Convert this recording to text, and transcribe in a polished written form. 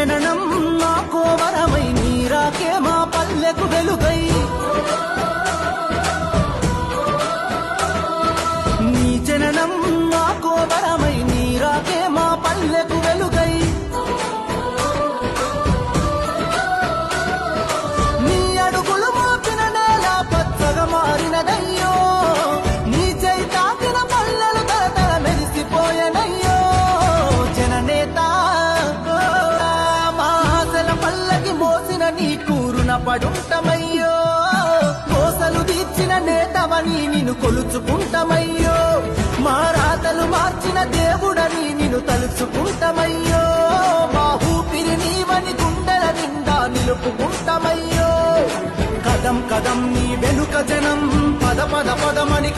జననం మాకో వరమై నీరాకే మా పల్లెకు వెలుగై నీ జననం మాకో వరమై నీరాకే మా పల్లెకు వెలుగై నీ అడుగులు మోపిన నేల పచ్చగా మారినదయ్యో నీ జై తాకిన పల్లెలు తరతర మెరిసిపోయనయ్యో జననేత మా ఆశల పల్లకి మోసిన నీ కూరున పడుంటమయ్యో కోసలు తీర్చిన నేతవని నిన్ను కొలుచుకుంటమయ్యో మా రాతలు మార్చిన దేవుడని నిన్ను తలుచుకుంటమయ్యో మా ఊపిరి నీవని గుండెల నిండా నిలుపుకుంటమయ్యో కదం కదం నీ వెనుక జనం పద పద పదమని